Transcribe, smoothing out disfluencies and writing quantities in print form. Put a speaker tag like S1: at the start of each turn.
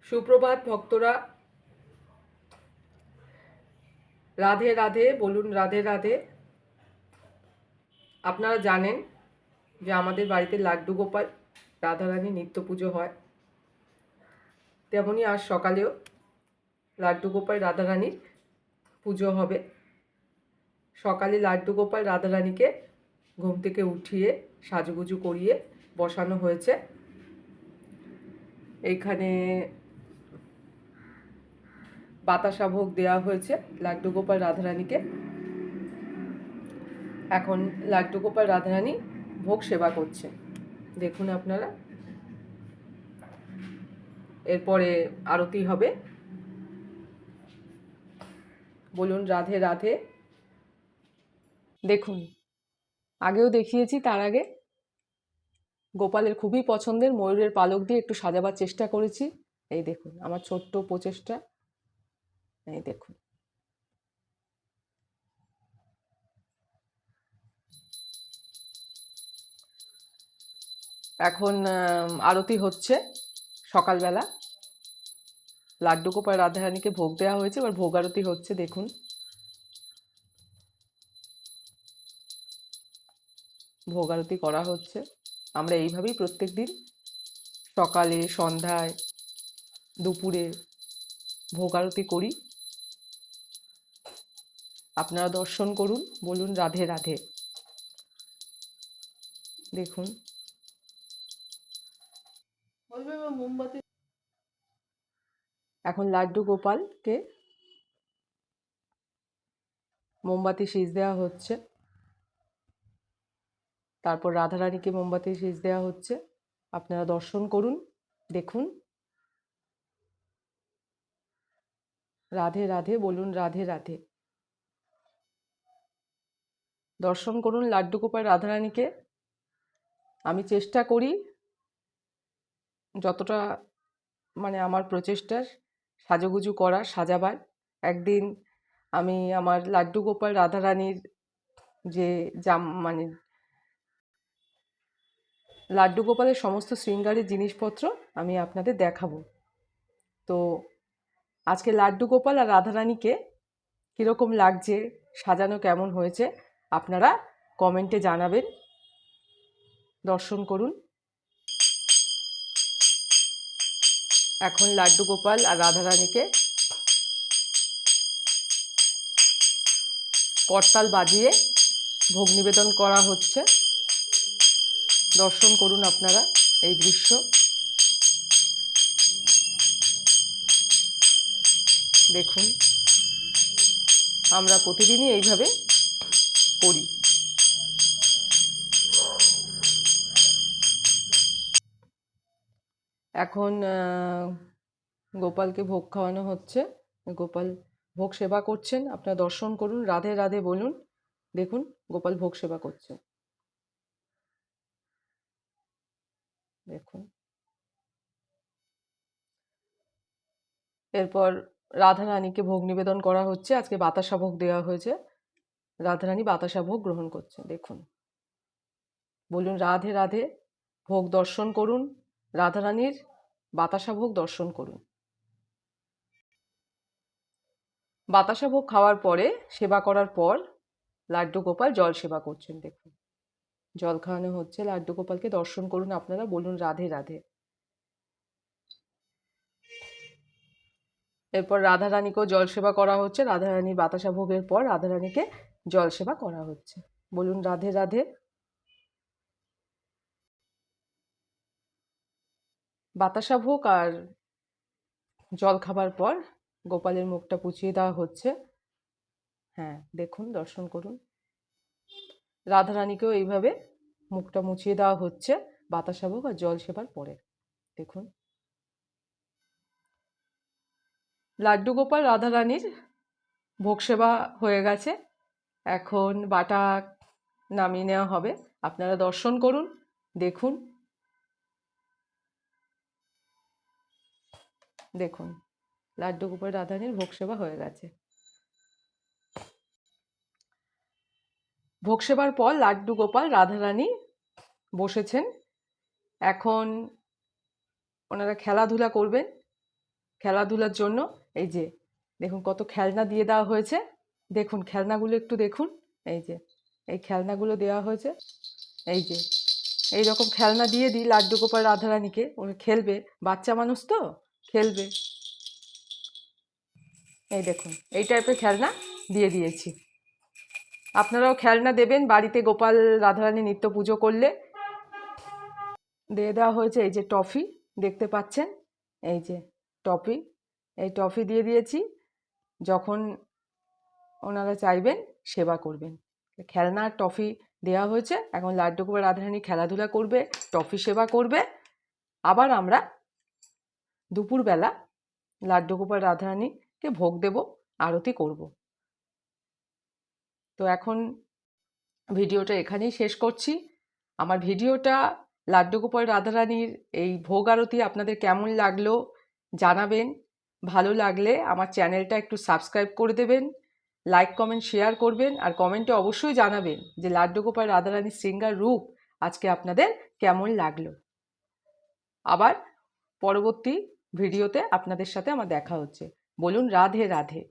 S1: সুপ্রভাত ভক্তরা, রাধে রাধে বলুন, রাধে রাধে। আপনারা জানেন যে আমাদের বাড়িতে লাড্ডু গোপাল রাধারানী নিত্য পুজো হয়, তেমনি আজ সকালেও লাড্ডু গোপাল রাধারানীর পুজো হবে। সকালে লাড্ডু গোপাল রাধারানীকে ঘুম থেকে উঠিয়ে সাজুগুজু করিয়ে বসানো হয়েছে। এইখানে বাতাসা ভোগ দেওয়া হয়েছে লাড্ডু গোপাল রাধারানীকে। এখন লাড্ডু গোপাল রাধারানী ভোগ সেবা করছে, দেখুন আপনারা। এরপরে আরতি হবে। বলুন রাধে রাধে। দেখুন, আগেও দেখিয়েছি, তার আগে গোপালের খুবই পছন্দের ময়ূরের পালক দিয়ে একটু সাজাবার চেষ্টা করেছি। এই দেখুন আমার ছোট্ট প্রচেষ্টা, এই দেখুন। এখন আরতি হচ্ছে সকালবেলা। লাড্ডু গোপাল রাধারানীকে ভোগ দেওয়া হয়েছে, এবার ভোগ আরতি হচ্ছে, দেখুন। ভোগ আরতি করা হচ্ছে। আমরা এইভাবেই প্রত্যেক দিন সকালে, সন্ধ্যায়, দুপুরে ভোগ আরতি করি। আপনারা দর্শন করুন, বলুন রাধে রাধে। দেখুন মোমবাতি। এখন লাড্ডু গোপালকে মোমবাতি শীষ দেওয়া হচ্ছে, তারপর রাধারানীকে মোমবাতি শীষ দেওয়া হচ্ছে। আপনারা দর্শন করুন, দেখুন। রাধে রাধে বলুন, রাধে রাধে। দর্শন করুন লাড্ডু গোপাল রাধারানীকে। আমি চেষ্টা করি যতটা আমার প্রচেষ্টার সাজুগুজু করার, সাজাবার। একদিন আমি আমার লাড্ডু গোপাল রাধারানীর যে লাড্ডু গোপালের সমস্ত শৃঙ্গারের জিনিসপত্র আমি আপনাদের দেখাবো। তো আজকে লাড্ডু গোপাল আর রাধারানীকে কীরকম লাগছে, সাজানো কেমন হয়েছে, আপনারা কমেন্টে জানাবেন। দর্শন করুন। এখন লাড্ডু গোপাল আর রাধারানীকে করতাল বাজিয়ে ভোগ নিবেদন করা হচ্ছে। দর্শন করুন আপনারা এই দৃশ্য। দেখুন, আমরা প্রতিদিনই এইভাবে করি। এখন গোপালকে ভোগ খাওয়ানো হচ্ছে। গোপাল ভোগ সেবা করছেন, আপনারা দর্শন করুন। রাধে রাধে বলুন। দেখুন গোপাল ভোগ সেবা করছে, দেখুন। এরপর রাধারানীকে ভোগ নিবেদন করা হচ্ছে। আজকে বাতাসা ভোগ দেওয়া হয়েছে, রাধারানী বাতাসা ভোগ গ্রহণ করছে, দেখুন। বলুন রাধে রাধে। ভোগ দর্শন করুন, রাধারানীর বাতাসা ভোগ দর্শন করুন। বাতাসা ভোগ খাওয়ার পরে, সেবা করার পর লাড্ডু গোপাল জল সেবা করছেন, দেখুন। জল খাওয়ানো হচ্ছে লাড্ডু গোপালকে, দর্শন করুন আপনারা। বলুন রাধে রাধে। এরপর রাধারানীকেও জল সেবা করা হচ্ছে। রাধারানীর বাতাসা ভোগের পর রাধারানীকে জল সেবা করা হচ্ছে। বলুন রাধে রাধে। বাতাসা ভোগ আর জল খাবার পর গোপালের মুখটা পুছিয়ে দেওয়া হচ্ছে। হ্যাঁ, দেখুন, দর্শন করুন। রাধারানীকেও এইভাবে মুখটা মুছিয়ে দেওয়া হচ্ছে বাতাসা ভোগ আর জল সেবার পরে, দেখুন। লাড্ডু গোপাল রাধারানীর ভোগ সেবা হয়ে গেছে। এখন বাটা নামিয়ে নেওয়া হবে। আপনারা দর্শন করুন, দেখুন। দেখুন লাড্ডু গোপাল রাধারানীর ভোগ সেবা হয়ে গেছে। ভোগ সেবার পর লাড্ডু গোপাল রাধারানী বসেছেন। এখন ওনারা খেলাধুলা করবেন। খেলাধুলার জন্য এই যে দেখুন কত খেলনা দিয়ে দেওয়া হয়েছে। দেখুন খেলনাগুলো একটু দেখুন, এই যে এই খেলনাগুলো দেওয়া হয়েছে। এই যে এই রকম খেলনা দিয়ে দিই লাড্ডু গোপাল রাধারানীকে, ওরা খেলবে, বাচ্চা মানুষ তো খেলবে। এই দেখুন এই টাইপের খেলনা দিয়ে দিয়েছি। আপনারাও খেলনা দেবেন বাড়িতে গোপাল রাধারানী নিত্য পুজো করলে। দিয়ে দেওয়া হয়েছে এই যে টফি, দেখতে পাচ্ছেন, এই যে টফি, এই টফি দিয়ে দিয়েছি। যখন ওনারা চাইবেন সেবা করবেন, খেলনা টফি দেওয়া হয়েছে। এখন লাড্ডু গোপাল রাধারানী খেলাধুলা করবে, টফি সেবা করবে। আবার আমরা দুপুরবেলা লাড্ডু গোপাল রাধারানীকে ভোগ দেব, আরতি করব। তো এখন ভিডিওটা এখানেই শেষ করছি। আমার ভিডিওটা লাড্ডু গোপাল রাধারানীর এই ভোগ আরতি আপনাদের কেমন লাগলো জানাবেন। ভালো লাগলে আমার চ্যানেলটা একটু সাবস্ক্রাইব করে দেবেন, লাইক কমেন্ট শেয়ার করবেন, আর কমেন্টে অবশ্যই জানাবেন যে লাড্ডু গোপাল রাধারানীর শৃঙ্গার রূপ আজকে আপনাদের কেমন লাগলো। আবার পরবর্তী ভিডিওতে আপনাদের সাথে আমার দেখা হচ্ছে। বলুন রাধে রাধে।